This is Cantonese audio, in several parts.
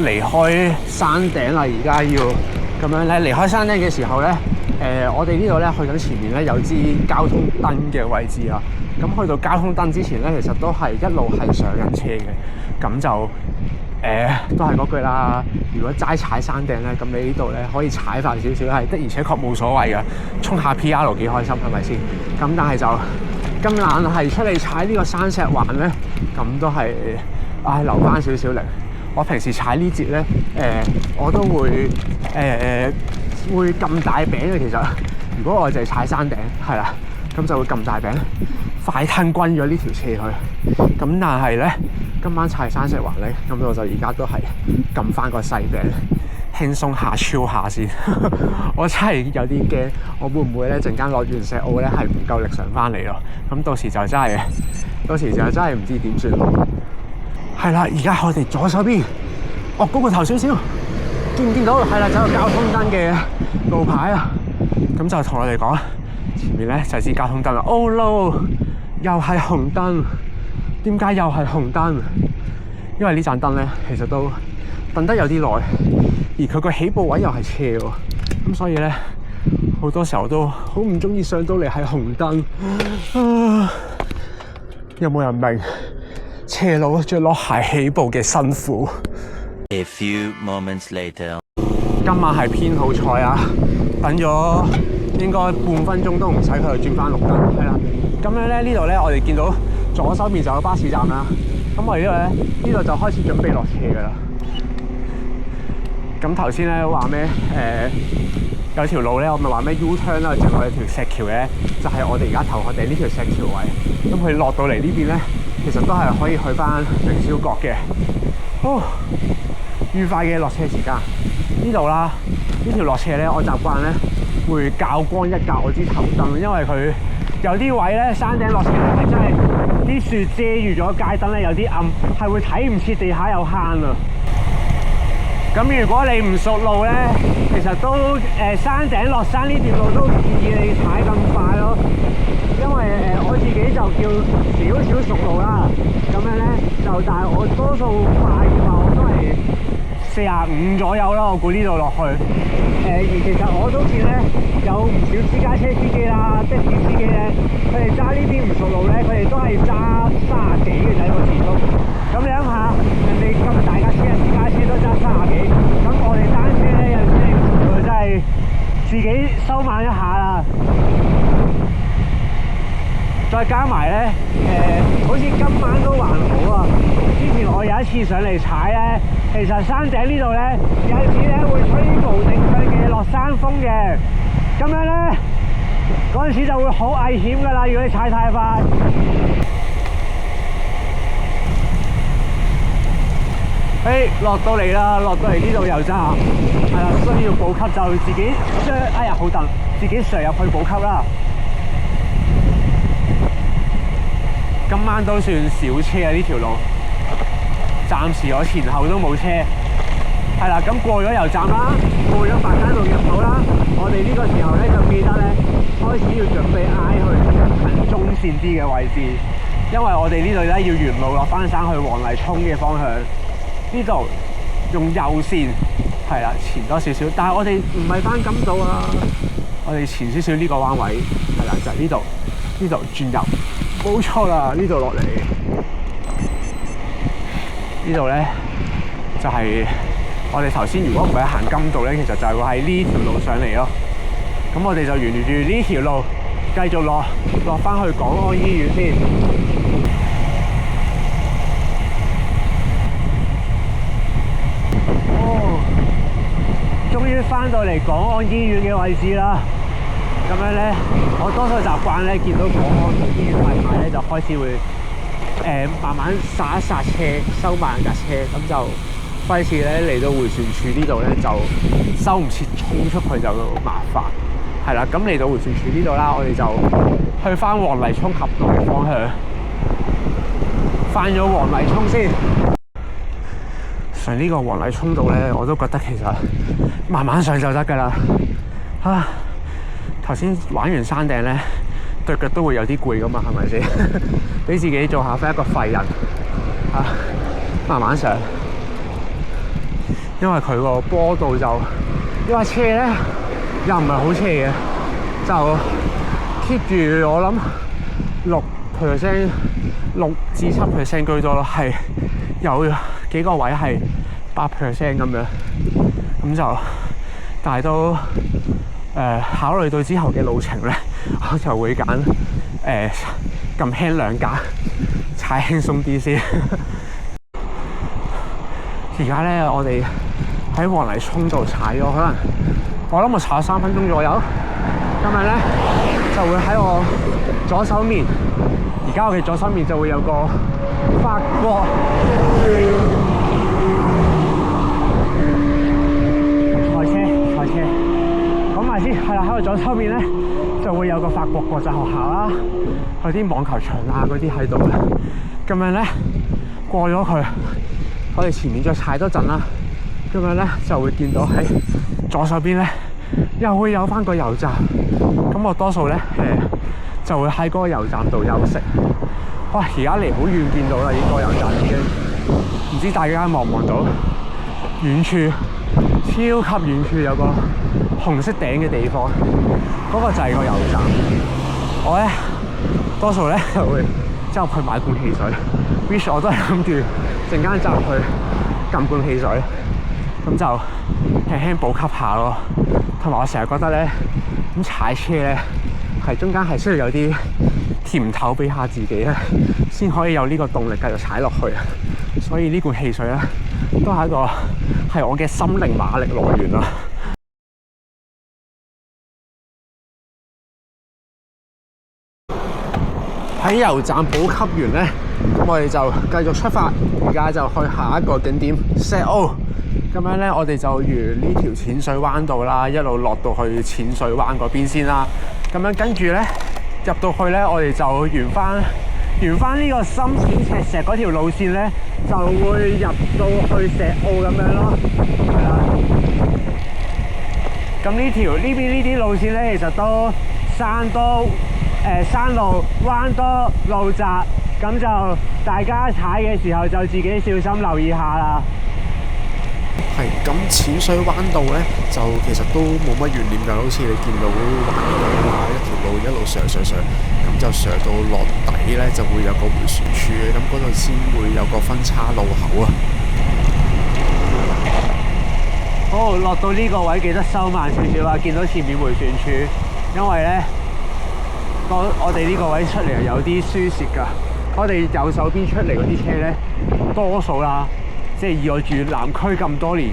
離開山頂啦，而家要咁樣咧離開山頂嘅時候咧，我哋呢度咧去緊前面咧有支交通燈嘅位置啊。咁去到交通燈之前咧，其實都係一路係上緊車嘅。咁就都係嗰句啦。如果齋踩山頂咧，咁你呢度咧可以踩快少少，係的而且確冇所謂嘅，衝下 PR 幾開心係咪先？咁但係就咁懶係出嚟踩呢個山石環咧，咁都係留翻少少力。我平時踩呢節咧，我都會會撳大餅嘅。其實如果我就係踩山頂，係啦，咁就會撳大餅，快吞均咗呢條斜去。咁但係咧，今晚踩山石環咧，咁我就而家都係撳翻個細餅，輕鬆下超下先。我真係有啲驚，我會唔會咧陣間落完石澳咧係唔夠力上翻嚟咯？咁到時就真係唔知點算好。係啦，而家我哋左手邊，嗰個頭少少，見唔見到？係啦，就有交通燈嘅路牌啊。咁就同我哋講，前面咧就係支交通燈啦。Oh no！ 又係紅燈。點解又係紅燈？因為呢盞燈咧，其實都等得有啲耐，而佢個起步位又係斜喎，咁所以咧好多時候都好唔中意上到嚟係紅燈。有冇人明斜路着落鞋起步嘅辛苦 ？A few moments later， 今晚係偏好彩啊！等咗應該半分鐘都唔使佢轉翻綠燈，係啦。咁樣咧呢度咧，我哋見到左手邊就有巴士站啦。咁我哋呢度就開始準備落斜噶啦。咁頭先咧話咩？有條路咧，我咪話咩 U turn 啦，直落去條石橋嘅，就係我哋而家頭殼頂呢條石橋位。咁佢落到嚟呢邊咧，其實都係可以去翻凌霄閣嘅。愉快嘅落車時間。呢度啦，呢條落斜咧，我習慣咧會較光一較我支頭燈，因為佢有啲位咧山頂落斜咧係真係啲樹遮住咗街燈咧，有啲暗，係會睇唔切地下有坑啊。咁如果你唔熟路咧，其實都山頂落山呢段路都唔建議你踩咁快咯，因為我自己就叫少少熟路啦。咁樣咧就，但係我多數快嘅話，我都係45左右啦。我估呢度落去，而其實我都見咧有唔少私家車司機啦、的士司機咧，佢哋揸呢邊唔熟路咧，佢哋都係揸30幾嘅仔個時速。咁你諗下，人哋咁大架車，私家車都揸30幾，咁我哋單車咧有陣時唔熟路真係自己收慢一下啦。再加埋咧，好似今晚都還好啊。之前我有一次上嚟踩咧，其實山頂呢度咧有陣時咧會吹無定向嘅落山風嘅，咁樣咧嗰陣時就會好危險噶啦。如果你踩太快，落到嚟啦，落到嚟呢度油站，係啦，需要補給就自己哎呀好凍，自己上入去補給啦。今晚都算少車啊！呢條路暫時我前後都冇車，係啦。咁過咗油站啦，過咗白山路入口啦，我哋呢個時候咧就記得咧開始要準備挨去近中線啲嘅位置，因為我哋呢度咧要沿路落翻山去黃泥涌嘅方向。呢度用右線係啦，前多少少，但係我哋唔係翻金島啊，我哋前少少呢個彎位係啦，就係呢度轉右。冇錯啦，呢度落嚟，呢度咧就係我哋頭先如果唔係行金道咧，其實就係會喺呢條路上嚟咯。咁我哋就沿住呢條路繼續落翻去港安醫院先。終於翻到嚟港安醫院嘅位置啦。咁樣咧，我多數習慣咧見到港安醫院牌牌咧，就開始會慢慢剎一剎車，收慢架車，咁就費事咧嚟到迴旋處呢度咧就收唔切衝出去就麻煩。係啦，咁嚟到迴旋處呢度啦，我哋就去翻黃泥涌峽道嘅方向，翻咗黃泥涌先。上呢個黃泥涌道咧，我都覺得其實慢慢上就得㗎啦。頭先玩完山頂咧，對腳都會有啲攰噶嘛，係咪先？俾自己做下翻一個廢人慢慢上。因為佢個坡度就因為斜咧又唔係好斜嘅，就 keep 住我諗6% 6至7% 居多咯，係有幾個位係8% 咁樣，咁就但係都考慮到之後嘅路程咧，我就會揀撳輕兩格，踩輕鬆啲先。而家咧，我哋喺黃泥涌度踩咗，可能我諗我踩咗3分鐘左右。今日咧就會喺我左手面，而家我嘅左手面就會有個法國賽車，講埋先，係啦，喺我左手面咧就會有個法國國際學校啦，有啲網球場啊嗰啲喺度。咁樣咧過咗佢，我哋前面再踩多陣啦。咁樣咧就會見到喺左手邊咧又會有翻個油站。咁我多數咧就會喺嗰個油站度休息。哇！而家離好遠見到啦，呢個油站已經，唔知大家望唔望到？遠處超級遠處有個紅色頂嘅地方，嗰個就係個油站。我咧多數咧就會走入去買罐汽水 ，which 我都係諗住陣間走入去撳罐汽水，咁就輕輕補給下咯。同埋我成日覺得咧，咁踩車咧係中間係需要有啲甜頭俾下自己咧，先可以有呢個動力繼續踩落去。所以呢罐汽水咧都係一個係我嘅心靈馬力來源啦。喺油站補給完咧，咁我哋就繼續出發，而家就去下一個景點石澳。咁樣咧，我哋就沿呢條淺水灣道啦，一路落到去淺水灣嗰邊先啦。咁樣跟住咧入到去咧，我哋就沿翻呢個深淺赤石嗰條路線咧，就會入到去石澳咁樣咯。係啦。咁呢啲路線咧，其實都山多。山路彎多路窄，咁就大家踩嘅時候就自己小心留意下啦。係咁，淺水灣道咧就其實都冇乜懸念㗎，好似你見到環島啦，一條路一路上，咁就上到落底咧就會有個迴旋處嘅，咁嗰度先會有個分叉路口啊。好，落到呢個位記得收慢少少啊！見到前面迴旋處，因為咧。我哋呢個位出嚟係有啲輸蝕㗎。我哋右手邊出嚟嗰啲車咧，多數啦，即係以我住南區咁多年，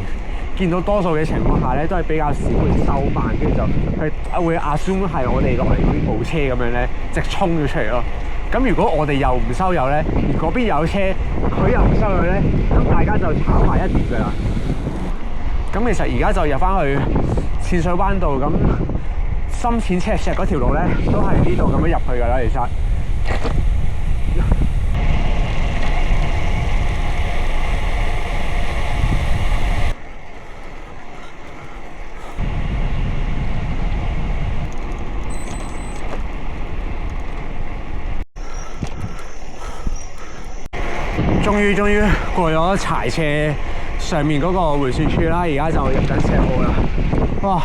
見到多數嘅情況下咧，都係比較少會收慢，跟住就佢會 assume 係我哋落嚟嗰啲部車咁樣咧，直衝咗出嚟咯。咁如果我哋又唔收油咧，而嗰邊有車，佢又唔收油咧，咁大家就炒埋一碟㗎啦。咁其實而家就入翻去淺水灣道咁。深淺赤石嗰條路咧，都係呢度咁樣入去㗎啦，其實。終於過咗柴斜上面嗰個迴旋處啦，而家就入緊石澳啦。哇！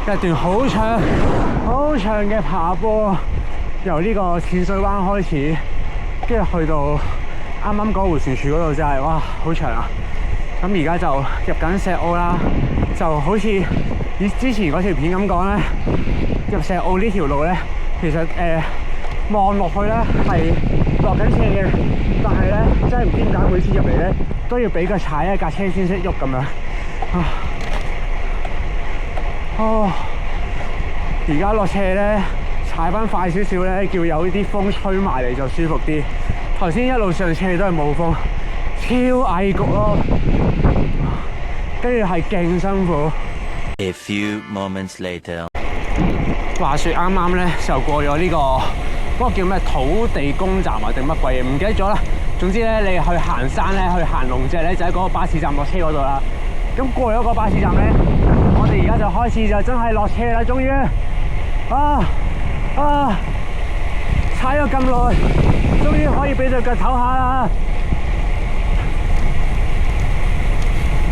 一段好長嘅爬坡，由呢個淺水灣開始，跟住去到啱啱嗰個迴旋處嗰度，真係哇好長啊！咁而家就入緊石澳啦，就好似以之前嗰條片咁講咧，入石澳呢條路咧，其實望落去咧係落緊斜嘅，但係咧真係唔知點解每次入嚟咧都要俾佢踩一架車先識喐咁樣。而家落斜咧，踩翻快少少咧，叫有啲風吹埋嚟就舒服啲。頭先一路上斜都係冇風，超翳焗咯，跟住係勁辛苦。A few moments later， 話說啱啱咧就過咗呢個叫咩土地公站啊定乜鬼嘢，唔記得咗啦。總之咧，你去行山咧，去行龍脊咧，就喺嗰個巴士站落車嗰度啦。咁過咗個巴士站咧，我哋而家就開始就真係落車啦，終於踩咗咁耐，終於可以俾對腳唞下啦。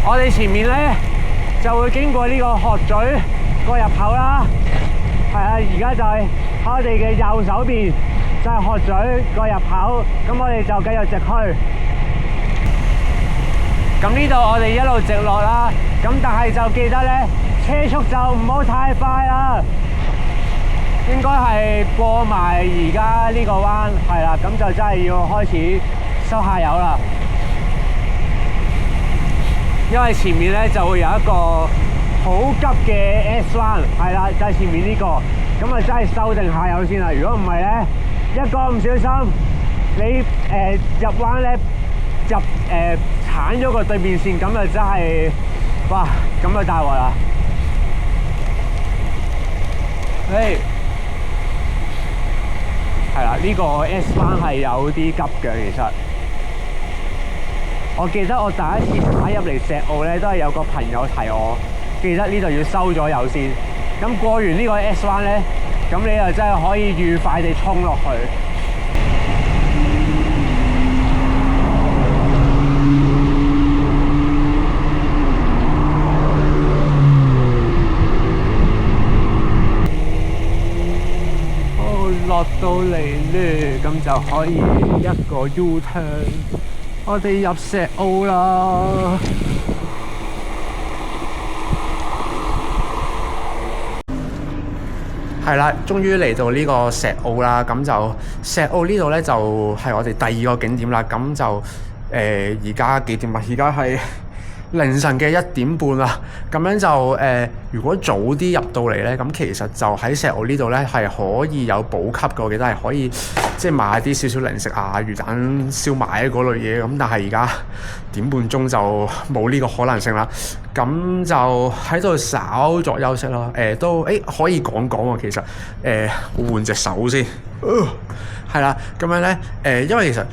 我哋前面咧就會經過呢個鶴咀個入口啦。係啊，而家就係喺我哋嘅右手邊就係鶴咀個入口，咁我哋就繼續直去。咁呢度我哋一路直落啦，咁但係就記得咧車速就唔好太快啦。應該係過埋而家呢個彎，係啦，咁就真係要開始收下油啦。因為前面咧就會有一個好急嘅 S 彎，係啦，就係前面呢個，咁啊真係收定下油先啦。如果唔係咧，一個唔小心，你入彎咧鏟咗個對面線，咁就真係哇，咁就大鑊啦！嘿，係啦，呢個 S 彎係有啲急嘅，其實。我記得我第一次踩入嚟石澳咧，都係有個朋友提我，記得呢度要收咗油先。咁過完呢個 S 彎咧，咁你就真係可以愉快地衝落去。落到嚟咧，咁就可以一個 U-turn， 我哋入石澳啦。係啦，終於嚟到呢個石澳啦。咁就石澳呢度咧，就係我哋第二個景點啦。咁就而家幾點啊？而家係凌晨嘅1點半啦，咁樣就如果早啲入到嚟咧，咁其實就喺石澳呢度咧係可以有補給嘅，我記得係可以即係買啲少少零食啊、魚蛋燒賣嗰類嘢，咁但係而家1點半鐘就冇呢個可能性啦，咁就喺度稍作休息咯。都可以講講喎，其實換隻手先，係啦，咁樣咧因為其實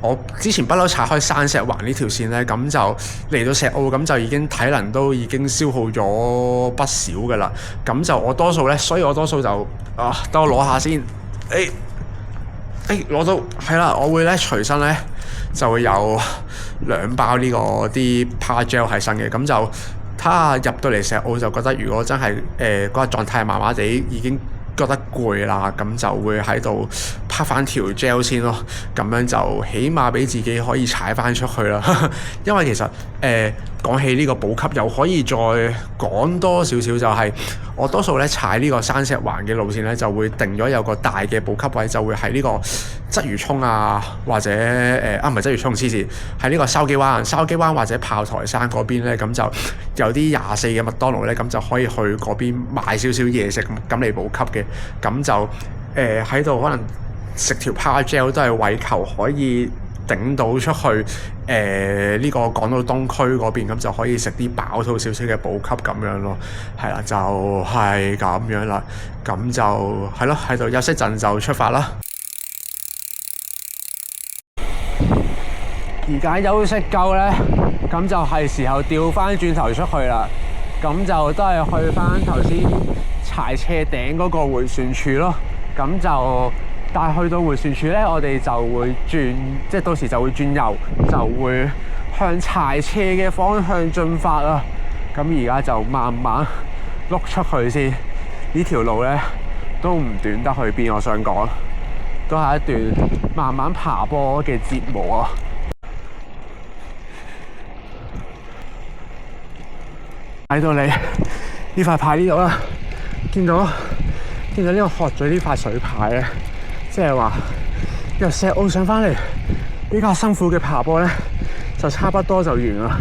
我之前不嬲踩開山石環呢條線咧，咁就嚟到石澳咁就已經體能都已經消耗咗不少㗎啦。咁就我多數咧，所以我多數就等我攞下先。攞到係啦，我會咧隨身咧就會有2包呢個啲 Power Gel 喺身嘅，咁就睇下入到嚟石澳就覺得如果真係嗰個狀態麻麻地已經覺得攰啦，咁就會喺度拍翻條 gel 先咯，咁樣就起碼俾自己可以踩翻出去啦。因為其實講起呢個補給，又可以再講多少少，就係我多數咧踩呢個山石環嘅路線咧，就會定咗有個大嘅補給位，就會喺呢個鰂魚涌啊，或者唔係鰂魚涌，黐線，喺呢個筲箕灣或者炮台山嗰邊咧，咁就有啲24嘅麥當勞咧，咁就可以去嗰邊買少少嘢食咁嚟補給嘅，咁就喺度可能食條 Power Gel 都係為求可以頂到出去呢個港島東區嗰邊，咁就可以食啲飽肚少少嘅補給咁樣咯，係啦，就係咁樣啦，咁就係咯，喺度休息陣就出發啦。而家休息夠咧，咁就係時候調翻轉頭出去啦，咁就都係去翻頭先柴斜頂嗰個迴旋處咯，咁就。但係去到迴旋處咧，我哋就會轉，即係到時就會轉右，就會向柴斜嘅方向進發啦。咁而家就慢慢碌出去先。呢條路咧都唔短得去邊，我想講，都係一段慢慢爬坡嘅折磨啊！睇到你呢塊牌呢度啦，見到呢個鶴咀呢塊水牌咧。即係話由石澳上翻嚟比較辛苦嘅爬坡咧，就差不多就完啦。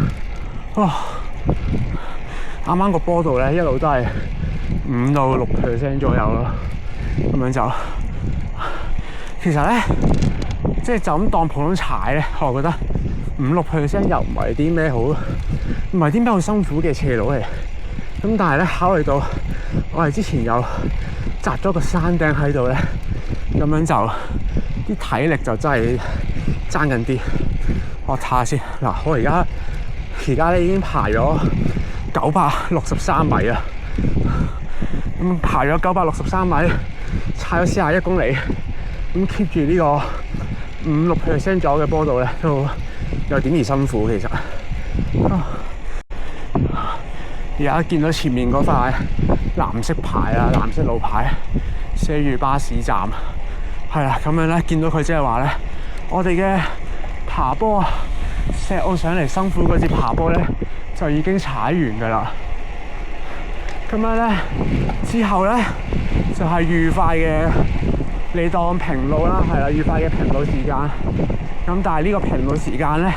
啱啱個坡度咧一路都係5到6% 左右咯，咁樣就其實咧，即係就咁當普通踩咧，我覺得5-6% 又唔係啲咩好辛苦嘅斜路嚟。咁但係咧，考慮到我哋之前有紮咗個山頂喺度咧。咁樣就啲體力就真係爭緊啲。我睇下先嗱，我而家咧已經爬咗963米啦。咁爬咗963米，踩咗41公里，咁 keep 住呢個5-6% 左右嘅坡度咧，都有點而辛苦其實。而家見到前面嗰塊藍色牌啊，藍色路牌寫住巴士站，係啦，咁樣咧見到佢即係話咧，我哋嘅爬坡石澳上嚟辛苦嗰節爬坡咧就已經踩完㗎啦。咁樣咧之後咧就係愉快嘅，你當平路啦，係啦，愉快嘅平路時間。咁但係呢個平路時間咧，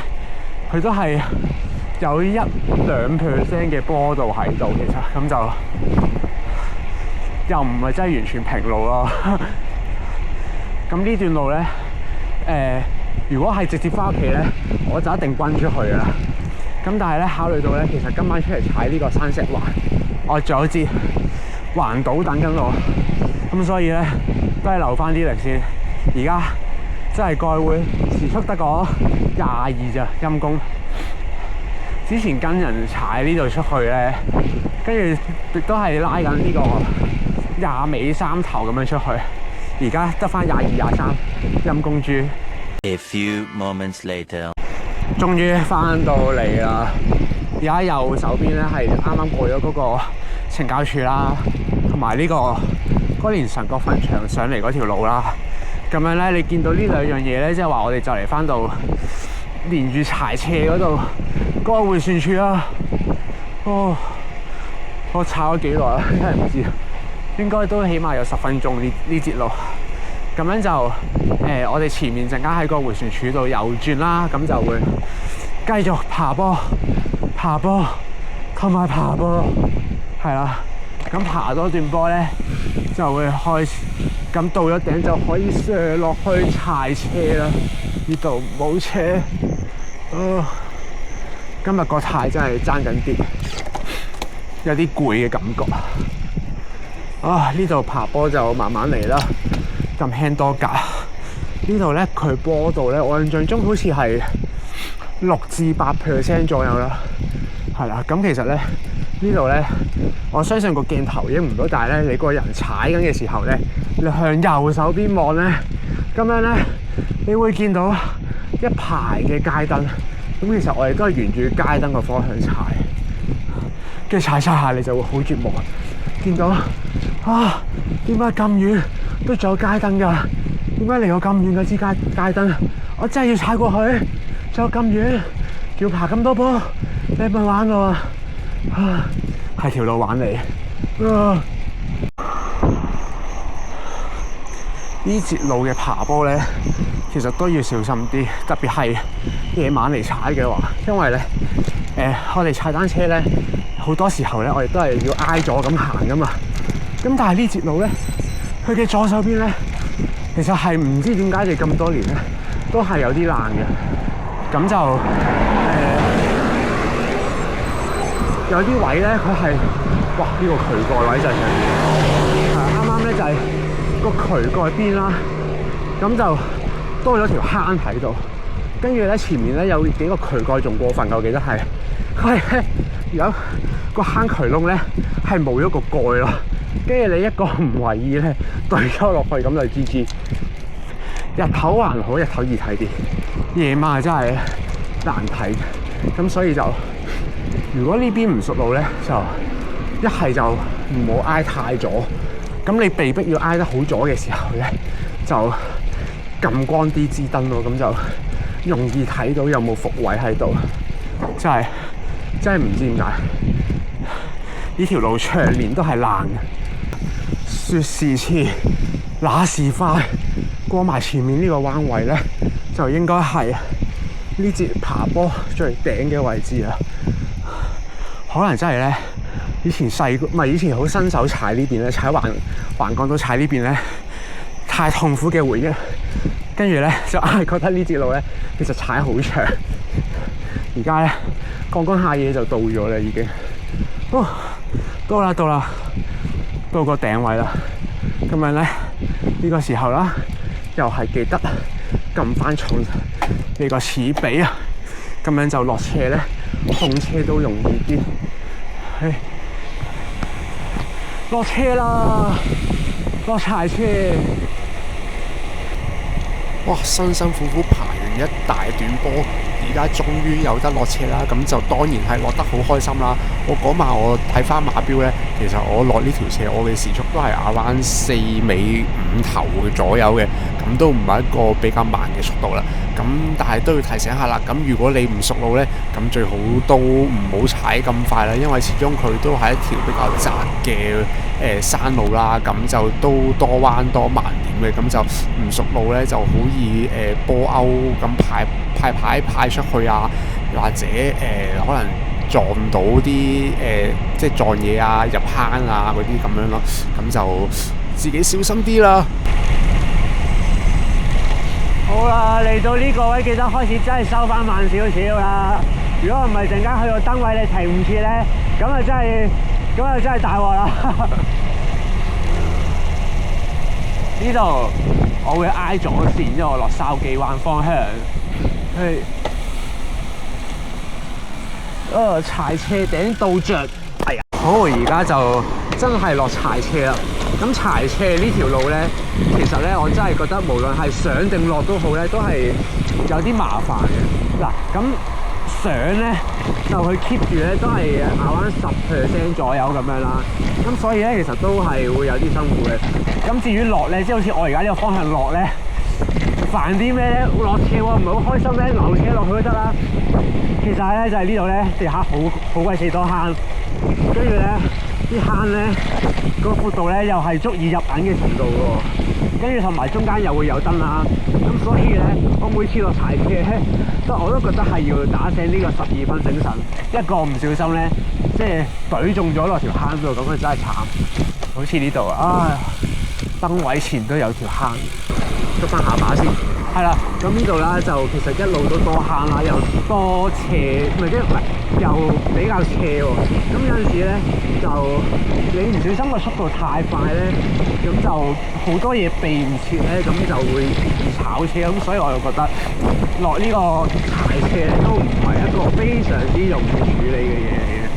佢都係有1-2% 嘅坡度喺度，其實咁就又唔係真係完全平路咯。咁呢段路咧，如果係直接翻屋企咧，我就一定奔出去㗎啦。咁但係咧，考慮到咧，其實今晚出嚟踩呢個山石環，我仲有節環島等緊我，咁所以咧都係留翻啲力先。而家真係蓋會時速得個22咋，陰公。之前跟人踩呢度出去咧，跟住亦都係拉緊呢個20尾3頭咁樣出去，而家得翻22、23，陰公豬。A few moments later. 終於翻到嚟啦！而家右手邊咧係啱啱過咗嗰個懲教處啦，同埋呢個嗰年神國墳場上嚟嗰條路啦。咁樣咧，你見到呢兩樣嘢咧，即係話我哋就嚟翻到連住柴斜嗰度嗰個迴旋處啦。哦，我踩咗幾耐啊？真係唔知，應該都起碼有10分鐘呢節路。咁樣就我哋前面陣間喺個迴旋處度右轉啦，咁就會繼續爬坡同埋爬坡，係啦。咁爬多段坡咧，就會開始，咁到咗頂就可以上落去柴車啦。呢度冇車，今日個軚真係爭緊啲，有啲攰嘅感覺。呢度爬坡就慢慢嚟啦。咁輕多格，呢度咧佢坡度咧，我印象中好似係6至8% 左右啦，係啦。咁其實咧呢度咧，我相信個鏡頭影唔到，但係咧你個人踩緊嘅時候咧，你向右手邊望咧，咁樣咧你會見到一排嘅街燈。咁其實我哋都係沿住街燈個方向踩，跟住踩下你就會好絕望，見到點解咁遠都仲有街燈㗎？點解離我咁遠嘅支街燈？我真係要踩過去，仲有咁遠，要爬咁多坡，你係咪玩我啊？係條路玩你。呢節路嘅爬坡咧，其實都要小心啲，特別係夜晚嚟踩嘅話，因為咧我哋踩單車咧，好多時候咧，我哋都係要挨咗咁行㗎嘛。咁但係呢節路咧，佢嘅左手邊咧，其實係唔知點解你咁多年咧，都係有啲爛嘅。咁就有啲位咧，佢係哇呢個渠蓋位就係啱啱咧就係個渠蓋邊啦。咁就多咗條坑喺度，跟住咧前面咧有幾個渠蓋仲過分，我記得係佢係有個坑渠窿咧係冇咗個蓋咯。跟住你一個唔為意咧，對咗落去咁就 GG。日頭還好，日頭易睇啲，夜晚真係難睇。咁所以就如果呢邊唔熟路咧，就一係就唔好挨太左。咁你被逼要挨得好左嘅時候咧，就撳光啲支燈咯，咁就容易睇到有冇伏位喺度。真係唔知點解呢條路長年都係爛嘅。說時遲，那時快，過埋前面呢個彎位咧，就應該係呢節爬坡最頂嘅位置啦。可能真係咧，以前好新手踩呢邊咧，踩環港島踩呢邊咧，太痛苦嘅回憶。跟住咧就硬係覺得呢節路咧，其實踩好長。而家咧講下嘢就到咗啦，已經。到啦，到個頂位啦。咁樣咧呢個時候啦，又係記得撳翻重你個齒比啊。咁樣就落斜咧，控車都容易啲。落車啦，落柴車。哇！辛辛苦苦爬完一大段坡，而而家終於有得落車啦，咁就當然係落得好開心啦。我嗰晚我睇翻馬錶呢，其實我落呢條斜我嘅時速都係around 4尾5頭左右嘅，咁都唔係一個比較慢嘅速度啦。咁但係都要提醒下啦，咁如果你唔熟路呢，咁最好都唔好踩咁快啦，因為始終佢都係一條比較窄嘅山路啦，咁就都多彎多慢點嘅，咁就唔熟路呢，就好易波勾咁派出去啊，或者可能撞到啲即係撞嘢啊、入坑啊嗰啲咁樣咯，咁就自己小心啲啦。好啦，嚟到呢個位記得開始真係收翻慢少少啦。如果唔係陣間去到燈位你停唔切咧，咁啊真係大鑊啦。呢度我會挨左線，因為我落筲箕灣方向去。柴斜頂倒着，係啊。好，而家就真係落柴斜啦。咁柴斜呢條路咧，其實咧我真係覺得無論係上定落都好咧，都係有啲麻煩嘅。嗱，咁上咧就去 keep 住咧，都係around 10% 左右咁樣啦。咁所以咧，其實都係會有啲辛苦嘅。咁至於落咧，即係好似我而家呢個方向落咧，煩啲咩咧？落斜我唔係好開心咧，流斜落去都得啦。其實咧就係呢度咧，地下好鬼死多坑，跟住咧啲坑咧個闊度咧又係足以入眼嘅程度喎，跟住同埋中間又會有燈啦，咁所以咧我每次落柴斜咧，我都覺得係要打醒呢個12分精神，一個唔小心咧，即係懟中咗落條坑度，咁佢真係慘。好似呢度啊，燈位前都有條坑，捉翻下巴先。係啦，咁呢度啦就其實一路都多坑啦，又多斜，唔係即係又比較斜喎。咁有陣時咧就你唔小心個速度太快咧，咁就好多嘢避唔切咧，咁就會炒車。咁所以我就覺得落呢個柴斜都唔係一個非常之容易處理嘅嘢嚟嘅。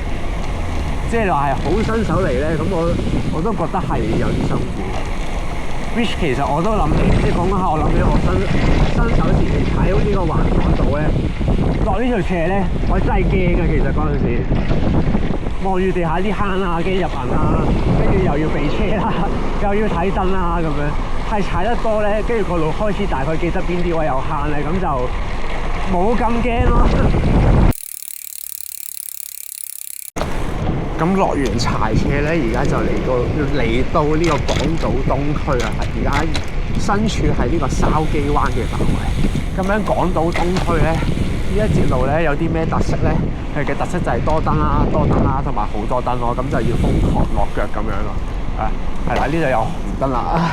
即係話係好新手嚟咧，咁我都覺得係有啲辛苦。which 其實我都諗起，即係講下，我諗起我新手時期踩好呢個環港島咧，落呢條斜咧，我真係驚嘅。其實嗰陣時望住地下啲坑啊、驚入銀啊，跟住又要避車啦，又要睇燈啦，咁樣係踩得多咧，跟住個路開始大概記得邊啲位有坑咧，咁就冇咁驚咯。咁落完柴斜咧，而家就嚟到呢個港島東區啊！而家身處喺呢個筲箕灣嘅範圍。咁樣港島東區咧，呢一節路咧有啲咩特色咧？佢嘅特色就係多燈啦，同埋好多燈咯。咁就要瘋狂落腳咁樣咯。係啦，呢度有紅燈啦。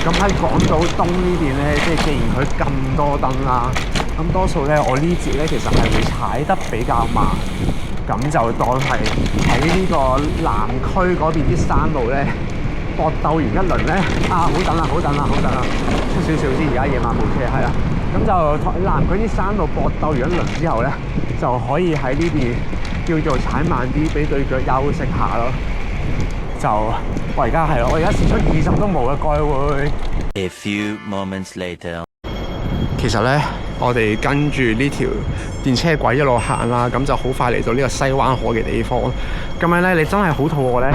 咁喺港島東呢邊咧，即係既然佢咁多燈啦，咁多數咧我呢節咧其實係會踩得比較慢。咁就當係喺呢個南區嗰邊啲山路咧，搏鬥完一輪咧，好等啦，出少少先，而家夜晚冇車，係啦。咁就南區啲山路搏鬥完一輪之後咧，就可以喺呢邊叫做踩慢啲，俾對腳休息下咯。就我而家係咯，我而家時速20都冇啊，該會。A few moments later。其實咧，我哋跟住呢條電車軌一路行啦，咁就好快嚟到呢個西灣河嘅地方。咁樣咧，你真係好肚餓咧，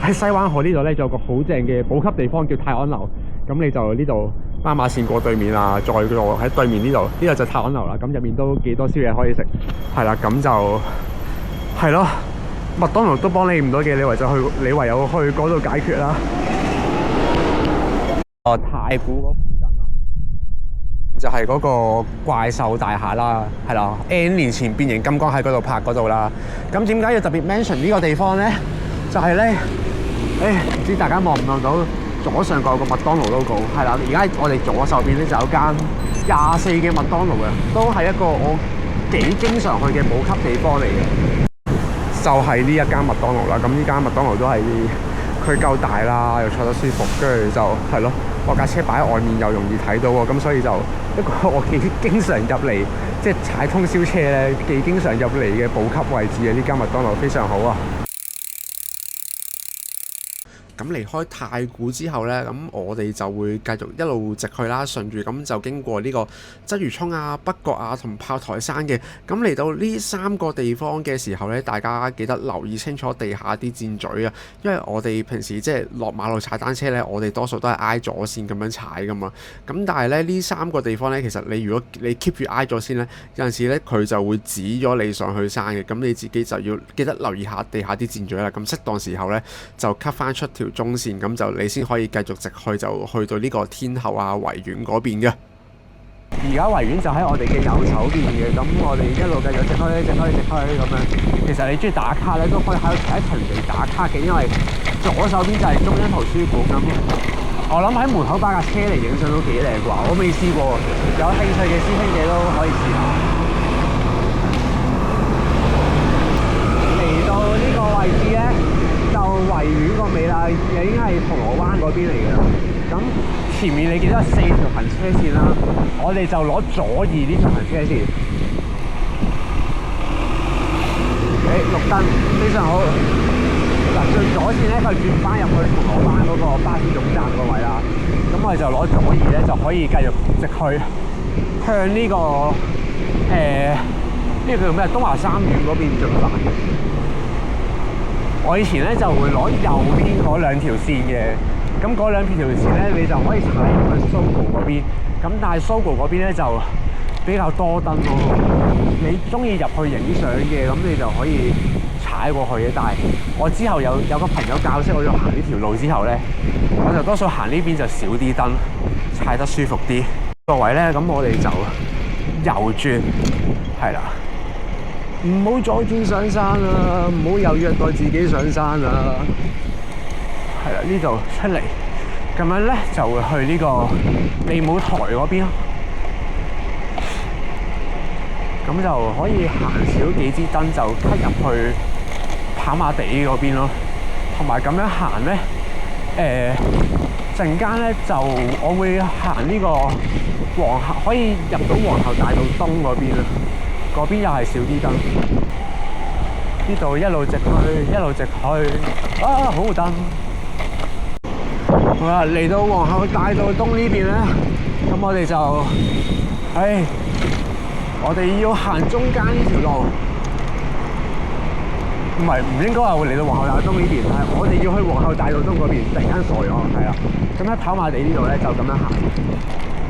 喺西灣河呢度咧，仲有個好正嘅補給地方叫泰安樓。咁你就呢度斑馬線過對面啊，再過喺對面呢度就泰安樓啦。咁入面都幾多宵夜可以食，係啦，咁就係咯。麥當勞都幫你唔到嘅，你唯有去嗰度解決啦。太古嗰附近啦，就係嗰個怪獸大廈啦，係啦 ，N 年前變形金剛喺嗰度拍嗰度啦。咁點解要特別 mention 呢個地方咧？就係咧，唔知大家望唔望到左上角有個麥當勞 logo？ 係啦，而家我哋左手邊咧就有間24嘅麥當勞嘅，都係一個我幾經常去嘅補給地方嚟嘅。就係呢一間麥當勞啦。咁呢間麥當勞都係佢夠大啦，又坐得舒服，跟住就係咯。我架車擺喺外面又容易睇到喎，咁所以就一個我幾經常入嚟，即係踩通宵車咧，幾經常入嚟嘅補給位置啊！呢間麥當勞非常好啊！咁離開太古之後呢，咁我哋就會繼續一路直去啦，順住咁就經過呢個鰂魚涌啊、北角啊同炮台山嘅。咁嚟到呢3個地方嘅時候呢，大家記得留意清楚地下啲箭嘴啊，因為我哋平時即係落馬路踩單車呢，我哋多數都係挨左線咁樣踩噶嘛。咁但係咧呢3個地方呢，其實你如果你 keep 住挨左線呢，有陣時呢佢就會指咗你上去山嘅。咁你自己就要記得留意下地下啲箭嘴啦。咁適當時候呢，就 cut 翻出條中線，咁就你先可以繼續直去，就去到呢個天后啊維園嗰邊嘅。而家維園就喺我哋嘅右手邊嘅，咁我哋一路繼續直去咁樣。其實你中意打卡咧，都可以喺度一齊嚟打卡嘅，因為左手邊就係中央圖書館咁。我諗喺門口擺架車嚟影相都幾靚啩，我未試過，有興趣嘅師兄姐都可以試下。嚟到呢個位置咧，就維園個尾啦，已經係銅鑼灣嗰邊嚟嘅啦。咁前面你見到4條行車線啦，我哋就攞左2呢條行車線。綠燈非常好。嗱，最左線咧，佢轉翻入去銅鑼灣嗰個巴士總站個位啦。咁我哋就攞左2咧，就可以繼續直去向呢個呢個叫咩？東華三院嗰邊進發嘅。我以前咧就會攞右邊嗰2條線嘅。咁嗰2條線咧，你就可以踩去 Sogo 嗰邊。咁但係 Sogo 嗰邊咧就比較多燈咯。你中意入去影相嘅，咁你就可以踩過去嘅。但係我之後有個朋友教識我要行呢條路之後咧，我就多數行呢邊就少啲燈，踩得舒服啲。個位咧，咁我哋就右轉，係啦，唔好左轉上山啊，唔好又虐待自己上山啊。係啦，呢度出嚟，咁樣咧就會去呢個利舞台嗰邊咯。咁就可以行少幾支燈，就 cut 入去跑馬地嗰邊咯。同埋咁樣行咧，陣間咧就我會行呢個皇后，可以入到皇后大道東嗰邊啊。嗰邊又係少啲燈。呢度一路直去，一路直去，啊，好燈！好啦，嚟到皇后大道東呢邊咧，咁我哋就，我哋要行中間呢條路，唔應該話會嚟到皇后大道東呢邊，係我哋要去皇后大道東嗰邊，突然間傻咗，係啦。咁喺跑馬地呢度咧就咁樣行，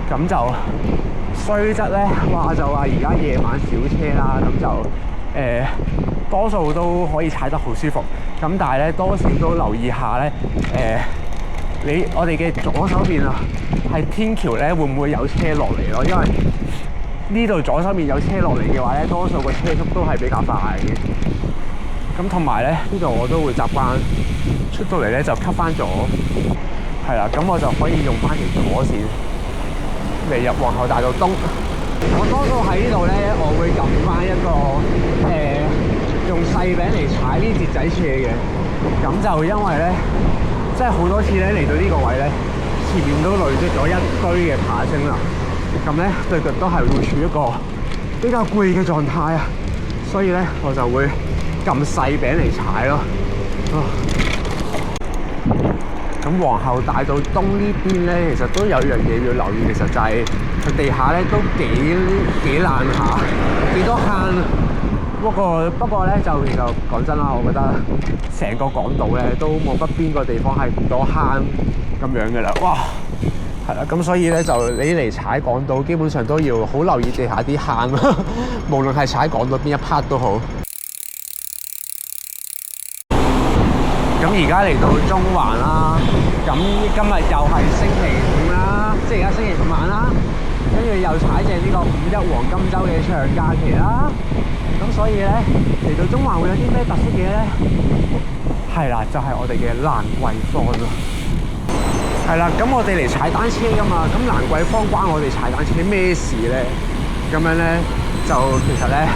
咁就雖則咧話就話而家夜晚少車啦，咁就多數都可以踩得好舒服，咁但係咧多少都留意下咧，我哋嘅左手邊啊，係天橋咧，會唔會有車落嚟咯？因為呢度左手邊有車落嚟嘅話咧，多數個車速都係比較快嘅。咁同埋咧，呢度我都會習慣出到嚟咧就 cut 翻咗，係啦，咁我就可以用翻條左線嚟入皇后大道東。我多數喺呢度咧，我會撳翻一個用細餅嚟踩呢節仔斜嘅，咁就因為咧。即係好多次咧嚟到呢個位咧，前面都累積咗一堆嘅爬升啦，咁咧對腳都係會處於一個比較攰嘅狀態啊，所以咧我就會撳細餅嚟踩咯。咁皇后大道東呢邊咧，其實都有樣嘢要留意，其實就係佢地下咧都幾爛下，幾多坑。不過咧就其實講真啦，我覺得成個港島咧都冇乜邊個地方係唔多坑咁樣嘅啦。哇，係啦，咁所以咧就你嚟踩港島，基本上都要好留意地下啲坑，無論係踩港島邊一 part 都好。咁而家嚟到中環啦，咁今日又係星期5啦，即係而家星期5晚啦，跟住又踩正呢個5·1黃金週嘅長假期啦。咁所以咧嚟到中環會有啲咩特色嘢咧？係啦，就係我哋嘅蘭桂坊咯。係啦，咁我哋嚟踩單車噶嘛，咁蘭桂坊關我哋踩單車咩事咧？咁樣咧就其實咧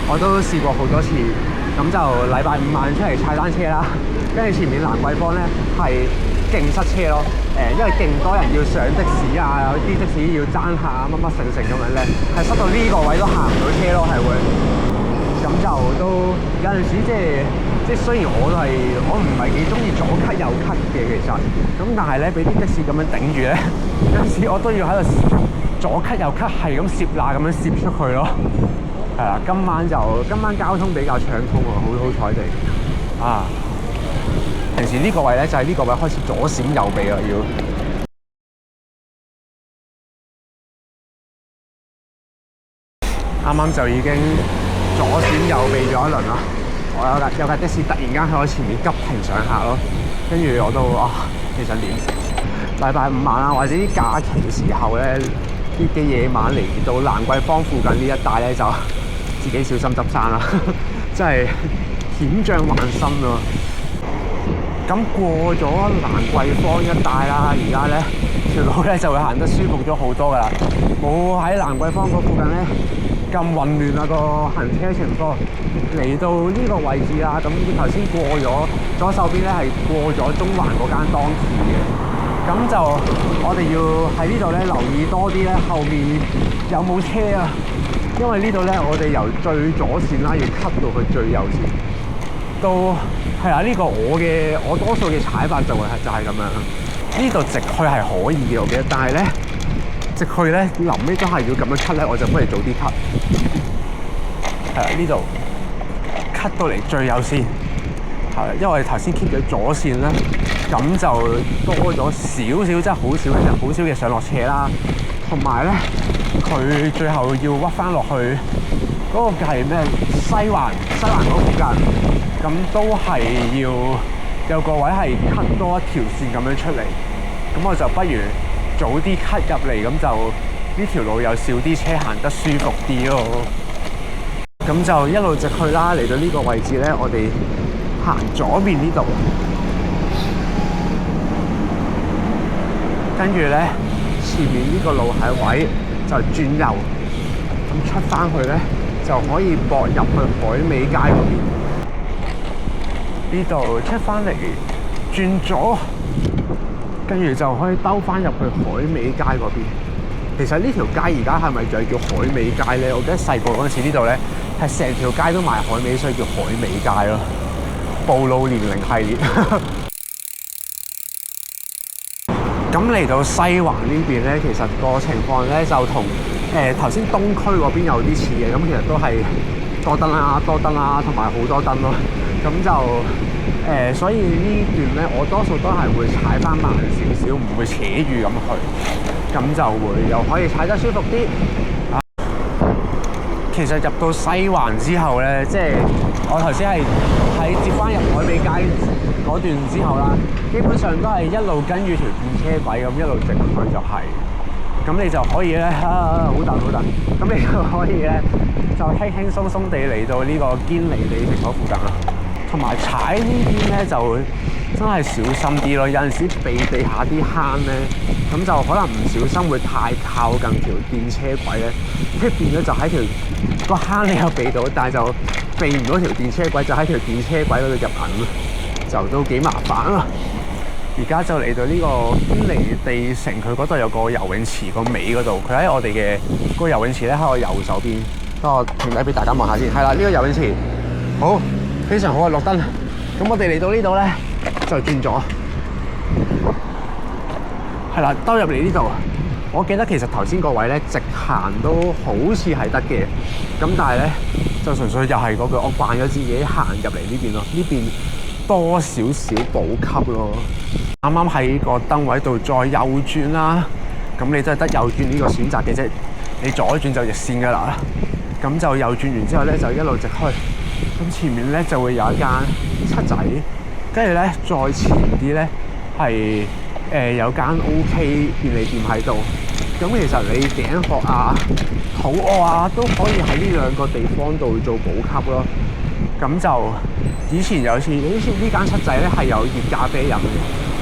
我都試過好多次，咁就禮拜5晚出嚟踩單車啦，跟住前面蘭桂坊咧係勁塞車咯。因為勁多人要上的士啊，有啲的士要爭下乜乜成咁樣咧，係塞到呢個位都行唔到車咯，係會。咁就都有陣時即係即係雖然我唔係幾中意左咳右咳嘅其實，咁但係咧俾啲的士咁樣頂住咧，有陣時我都要喺度左咳右咳，係咁攝罅咁樣攝出去咯。係啦，今晚交通比較暢通喎，好彩地啊！平時呢個位咧就係呢個位開始左閃右避啦，要啱啱就已經左閃右避咗一輪啦。我有架的士突然間喺我前面急停上客咯，跟住我都其實連禮拜五晚啊，或者啲假期嘅時候咧，嘅夜晚嚟到蘭桂坊附近呢一帶咧，就自己小心執生啦，真係險象環生啊！咁過咗蘭桂坊一帶啦，而家咧條路咧就會行得舒服咗好多噶啦，冇喺蘭桂坊嗰附近咧咁混亂啊個行車情況。嚟到呢個位置啦，咁頭先過咗左手邊咧係過咗中環嗰間當時嘅，咁就我哋要喺呢度咧留意多啲咧後面有冇車啊，因為呢度咧我哋由最左線啦要 cut 到去最右線，都係啦。呢個我多數嘅踩法就係咁樣。呢度直去係可以嘅，我記得，但係咧直去咧臨尾都係要咁樣 cut 咧，我就不如早啲 cut。係啦，呢度 cut 到嚟最右線，係因為我哋頭先 keep 咗左線咧，咁就多咗少少，真係好少嘅上落斜啦。同埋咧，佢最後要屈翻落去嗰個係咩？西環嗰附近，咁都係要有個位係 cut 多一條線咁樣出嚟。咁我就不如早啲 cut 入嚟，咁就呢條路有少啲車行得舒服啲咯。咁就一路直去啦，嚟到呢個位置咧，我哋行左邊呢度，跟住咧前面呢個路係位就轉右，咁出翻去咧就可以駁入去海味街嗰邊。呢度出翻嚟轉左，跟住就可以兜翻入去海味街嗰邊。其實呢條街而家係咪就係叫海味街咧？我記得細個嗰陣時呢度咧係成條街都賣海味，所以叫海味街咯。暴露年齡系列。咁嚟到西環呢邊咧，其實個情況咧就同頭先東區嗰邊有啲似嘅。咁其實都係多燈啦，同埋好多燈咯。咁就所以呢段咧，我多數都係會踩翻慢少少，唔會扯住咁去，咁就會又可以踩得舒服啲。其實入到西環之後咧，即係我頭先係喺接翻入海味街嗰段之後啦，基本上都係一路跟住條電車軌咁一路直去就係。咁你就可以咧，好等，咁你就可以咧，就輕輕鬆鬆地嚟到呢個堅尼地鐵嗰附近啦。同埋踩呢邊咧就真係小心啲咯，有陣時避地下啲坑咧，咁就可能唔小心會太靠近條電車軌咧，即係變咗就喺個坑你有避到，但係就避唔到條電車軌，就喺條電車軌嗰度入銀，就都幾麻煩啦。而家就嚟到呢個堅尼地城，佢嗰度有個游泳池個尾嗰度，佢喺我哋嘅個游泳池咧喺我右手邊。等我停低俾大家望下先。係啦，呢個游泳池好非常好啊，綠燈。咁我哋嚟到呢度咧就轉咗，係啦，兜入嚟呢度。我記得其實頭先個位咧直行都好似係得嘅，咁但係咧就純粹又係嗰句，我慣咗自己行入嚟呢邊咯，呢邊多少少補給咯。啱啱喺個燈位度再右轉啦，咁你真係得右轉呢個選擇嘅啫，你左轉就逆線噶啦。咁就右轉完之後咧就一路直去，咁前面咧就會有一間七仔，跟住咧再前啲咧係有間 OK 便利店喺度。咁其實你頸渴啊、肚餓啊都可以喺呢兩個地方度做補給咯。咁就以前有次呢間七仔咧係有熱咖啡飲嘅。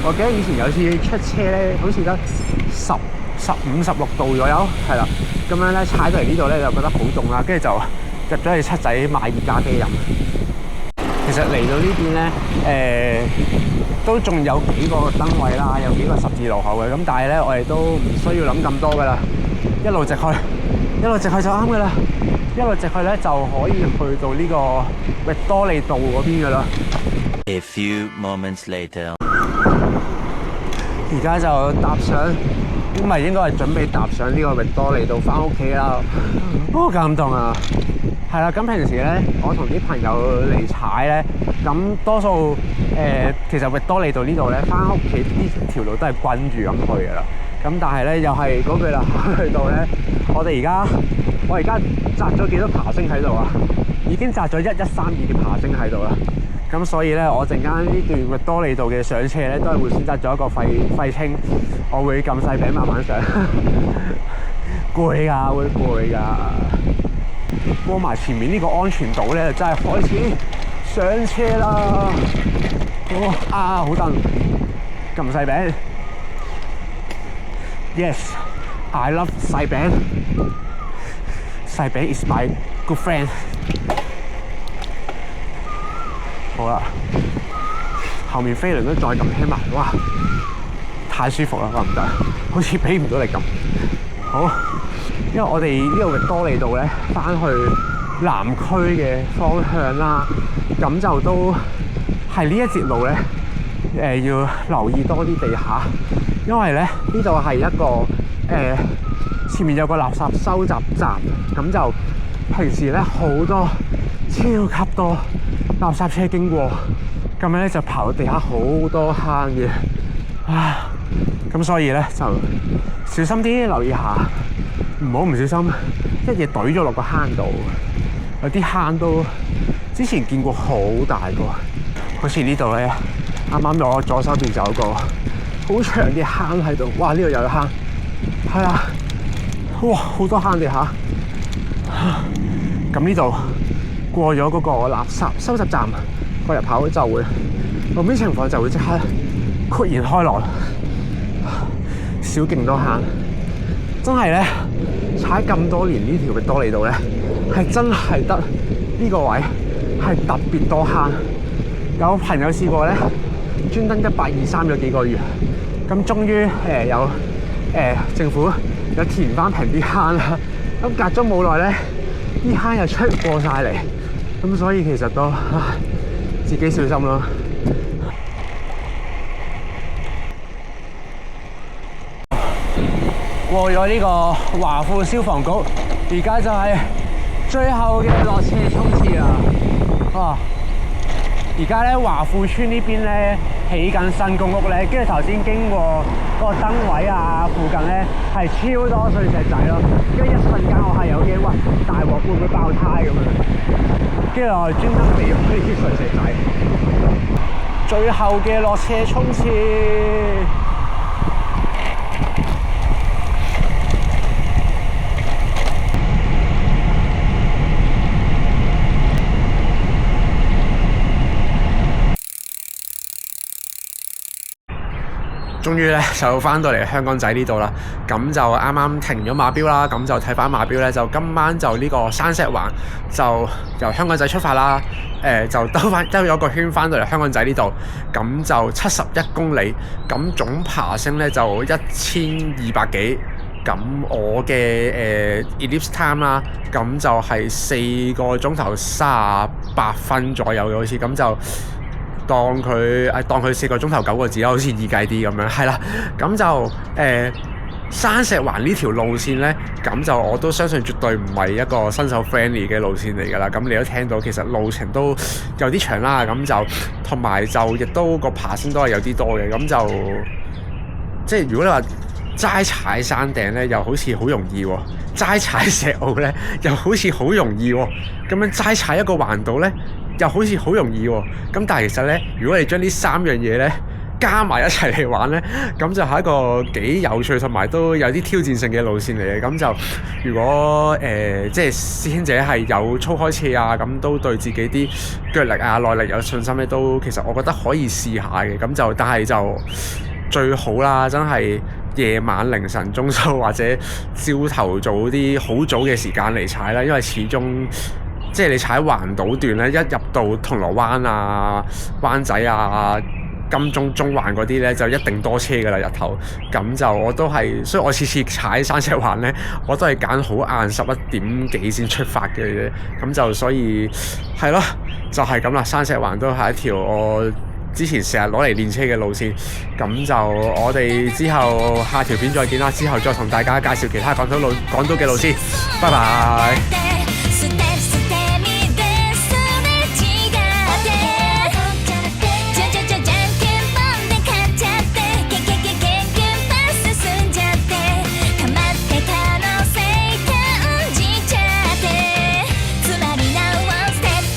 我記得以前有次出車咧，好似得15、16度左右，係啦。咁樣咧踩到嚟呢度咧就覺得好凍啦，跟住就入咗去七仔買熱咖啡飲。其實嚟到呢邊咧，都仲有幾個燈位啦，有幾個十字路口嘅，咁但係咧我哋都唔需要諗咁多噶啦，一路直去就啱噶啦。一路直去咧就可以去到呢個域多利道嗰邊噶啦。A few moments later. 而家就搭上，唔係應該係準備搭上呢個域多利道翻屋企啦。好感動啊！係啦，咁平時咧，我同啲朋友嚟踩咧，咁多數其實域多利道呢度咧，翻屋企呢條路都係均住咁去噶啦。咁但係咧，又係嗰句啦，去到咧，我而家紮咗幾多爬升喺度啊？已經紮咗1132嘅爬升喺度啦。咁所以咧，我陣間呢段域多利道嘅上車咧，都係會選擇咗一個廢青，我會撳細餅慢慢上，攰㗎，會攰㗎。過埋前面呢個安全島咧，就真係開始上車啦！好蹬，撳細餅。Yes, I love 細餅。細餅 is my good friend。好啦，後面飛輪都再撳輕埋，哇！太舒服啦，覺唔得？好似俾唔到力咁。好，因為我哋呢個域多利道咧，翻去南區嘅方向啦，咁就都係呢一節路咧，要留意多啲地下，因為咧呢度係一個前面有個垃圾收集站，咁就平時咧好多超級多垃圾車經過，咁樣咧就刨到地下好多坑嘅，咁所以咧就小心啲，留意下，唔好唔小心一嘢懟咗落個坑度。有啲坑都之前見過好大個，好似呢度咧，啱啱我左手邊就有個好長嘅坑喺度，哇！呢度又有坑，係啊，哇！好多坑地下。咁呢度過咗嗰個垃圾收集站個入口就會路面情況就會即刻豁然開朗，少勁多坑，真係咧踩咁多年呢條域多利道咧，係真係得呢個位係特別多坑。有朋友試過咧，專登123咗幾個月，咁終於有政府有填翻平啲坑啦。咁隔咗冇耐咧，啲坑又出過晒嚟，咁所以其實都自己小心咯。過咗呢個華富消防局，而家就係最後嘅落車衝刺啦！哇！而家咧華富村呢邊咧起緊新公屋咧，跟住頭先經過嗰個燈位啊，附近咧係超多碎石仔咯，跟住一瞬間我係有驚，哇！大鑊會唔會爆胎咁樣？跟住我專登避咗呢啲碎石仔。最後嘅落車衝刺。終於咧就翻到嚟香港仔呢度啦，咁就啱啱停咗馬標啦，咁就睇翻馬標咧，就今晚就呢個山石環就由香港仔出發啦，就兜咗個圈翻到嚟香港仔呢度，咁就71公里，咁總爬升咧就1200幾，咁我嘅ellipse time 啦，咁就係4個鐘頭38分左右嘅好似，咁就當佢4個鐘頭9個字啦，好似易計啲咁樣，係啦，咁就山石環呢條路線呢，咁就我都相信絕對唔係一個新手 friendly 嘅路線嚟㗎啦。咁你都聽到其實路程都有啲長啦，咁就同埋就亦都個爬升都係有啲多嘅，咁就即係如果你話齋踩山頂呢，又好似好容易喎；齋踩石澳呢，又好似好容易喎。咁樣齋踩一個環島呢，又好似好容易喎。咁但係其實呢，如果你將呢3樣嘢呢加埋一齊嚟玩呢，咁就係一個幾有趣同埋都有啲挑戰性嘅路線嚟嘅。咁就如果即係師兄姐係有操開車啊，咁都對自己啲腳力啊、耐力有信心咧，都其實我覺得可以試下嘅。咁就但係就最好啦，真係夜晚凌晨鐘數或者朝頭早啲好早嘅時間嚟踩啦，因為始終即係你踩環島段咧，一入到銅鑼灣啊、灣仔啊、金鐘、中環嗰啲咧就一定多車㗎啦，日頭。咁就我都係，所以我次次踩山石環咧，我都係揀好晏11點幾先出發嘅啫。咁就所以係咯，就係咁啦。山石環都係一條我之前成日攞嚟練車嘅路線。咁就我哋之後下條片再見啦，之後再同大家介紹其他港島嘅路線。拜拜。